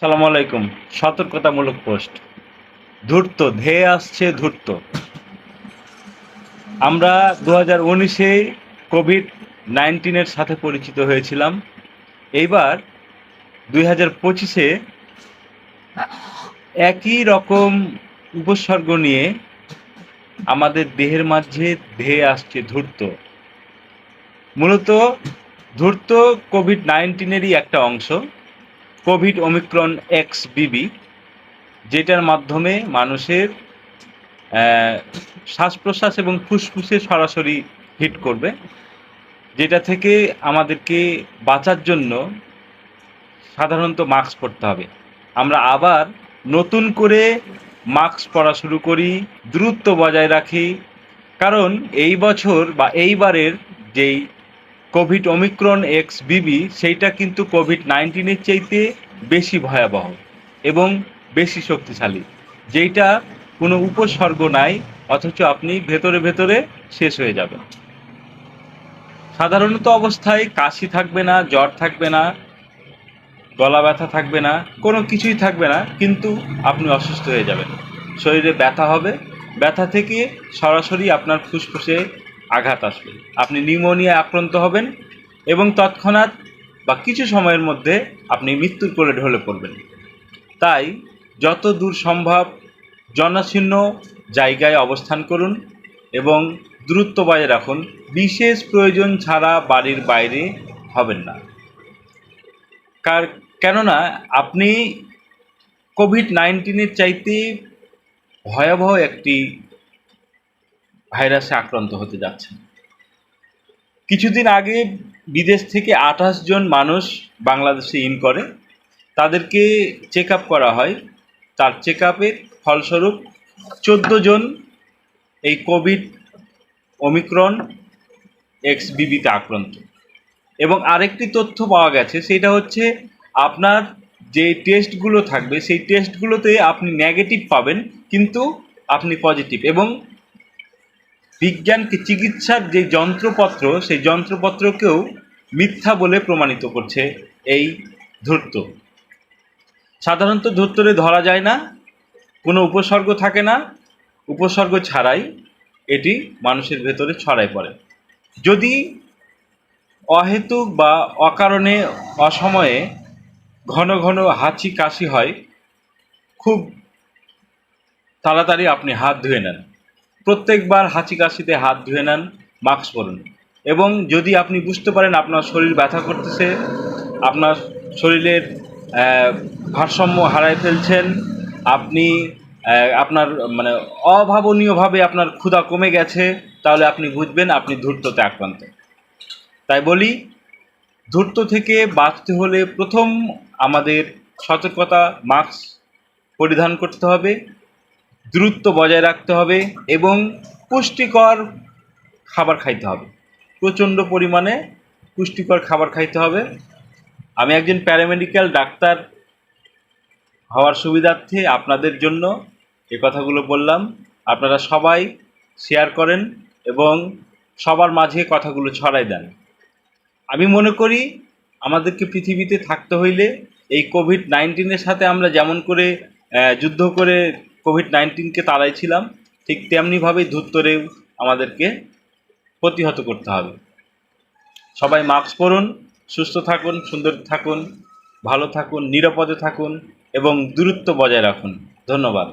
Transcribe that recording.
সালাম আলাইকুম। সতর্কতামূলক পোস্ট। ধূর্ত ধেয়ে আসছে ধূর্ত। আমরা 2019-এ কোভিড-19 সাথে পরিচিত হয়েছিলাম। এইবার 2025-এ একই রকম উপসর্গ নিয়ে আমাদের দেহের মাঝে ধেয়ে আসছে ধূর্ত। মূলত ধূর্ত কোভিড-19-এরই একটা অংশ, কোভিড ওমিক্রন XBB, যেটার মাধ্যমে মানুষের শ্বাস-প্রশ্বাস এবং ফুসফুসে সরাসরি হিট করবে, যেটা থেকে আমাদেরকে বাঁচার জন্য সাধারণত মাস্ক পরতে হবে। আমরা আবার নতুন করে মাস্ক পরা শুরু করি, দূরত্ব বজায় রাখি, কারণ এই বছর বা এইবারের যেই কোভিড ওমিক্রন XBB সেইটা কিন্তু কোভিড-19-এর চাইতে বেশি ভয়াবহ এবং বেশি শক্তিশালী, যেইটা কোনো উপসর্গ নাই, অথচ আপনি ভেতরে ভেতরে শেষ হয়ে যাবেন। সাধারণত অবস্থায় কাশি থাকবে না, জ্বর থাকবে না, গলা ব্যথা থাকবে না, কোনো কিছুই থাকবে না, কিন্তু আপনি অসুস্থ হয়ে যাবেন। শরীরে ব্যথা হবে, ব্যথা থেকে সরাসরি আপনার ফুসফুসে আঘাত আসবে, আপনি নিউমোনিয়ায় আক্রান্ত হবেন এবং তৎক্ষণাৎ বা কিছু সময়ের মধ্যে আপনি মৃত্যুর কোলে ঢলে পড়বেন। তাই যত দূর সম্ভব জনাশীর্ণ জায়গায় অবস্থান করুন এবং দূরত্ব বজায় রাখুন। বিশেষ প্রয়োজন ছাড়া বাড়ির বাইরে হবেন না। কেননা আপনি কোভিড-19-এর চাইতে ভয়াবহ একটি ভাইরাসে আক্রান্ত হতে যাচ্ছেন। কিছুদিন আগে বিদেশ থেকে 28 জন মানুষ বাংলাদেশে ইন করে, তাদেরকে চেক আপ করা হয়। তার চেক আপের ফলস্বরূপ 14 জন এই কোভিড ওমিক্রন XBB-তে আক্রান্ত। এবং আরেকটি তথ্য পাওয়া গেছে, সেটা হচ্ছে আপনার যে টেস্টগুলো থাকবে সেই টেস্টগুলোতে আপনি নেগেটিভ পাবেন, কিন্তু আপনি পজিটিভ। এবং বিজ্ঞানকে, চিকিৎসার যে যন্ত্রপত্র, সেই যন্ত্রপত্রকেও মিথ্যা বলে প্রমাণিত করছে এই ধূর্ত। সাধারণত ধূর্তরে ধরা যায় না, কোনো উপসর্গ থাকে না, উপসর্গ ছাড়াই এটি মানুষের ভেতরে ছড়ায় পড়ে। যদি অহেতুক বা অকারণে অসময়ে ঘন ঘন হাঁচি কাশি হয়, খুব তাড়াতাড়ি আপনি হাত ধুয়ে নেন। প্রত্যেকবার হাঁচি কাশিতে হাত ধুয়ে নেন, মাস্ক পরুন। এবং যদি আপনি বুঝতে পারেন আপনার শরীর ব্যথা করতেছে, আপনার শরীরের ভারসাম্য হারায় ফেলছেন, আপনি আপনার মানে অভাবনীয়ভাবে আপনার ক্ষুধা কমে গেছে, তাহলে আপনি বুঝবেন আপনি ধূর্ততে আক্রান্ত। তাই বলি, ধূর্ত থেকে বাঁচতে হলে প্রথম আমাদের সতর্কতা, মাস্ক পরিধান করতে হবে, দূরত্ব বজায় রাখতে হবে এবং পুষ্টিকর খাবার খাইতে হবে। প্রচণ্ড পরিমাণে পুষ্টিকর খাবার খাইতে হবে। আমি একজন প্যারামেডিক্যাল ডাক্তার হওয়ার সুবিধার্থে আপনাদের জন্য এ কথাগুলো বললাম। আপনারা সবাই শেয়ার করেন এবং সবার মাঝে কথাগুলো ছড়াই দেন। আমি মনে করি আমাদেরকে পৃথিবীতে থাকতে হইলে এই কোভিড-19-এর সাথে আমরা যেমন করে যুদ্ধ করে কোভিড-19-কে তাড়াইছিলাম, ঠিক তেমনিভাবেই ধূর্তরেও আমাদেরকে প্রতিহত করতে হবে। সবাই মাস্ক পরুন, সুস্থ থাকুন, সুন্দর থাকুন, ভালো থাকুন, নিরাপদে থাকুন এবং দূরত্ব বজায় রাখুন। ধন্যবাদ।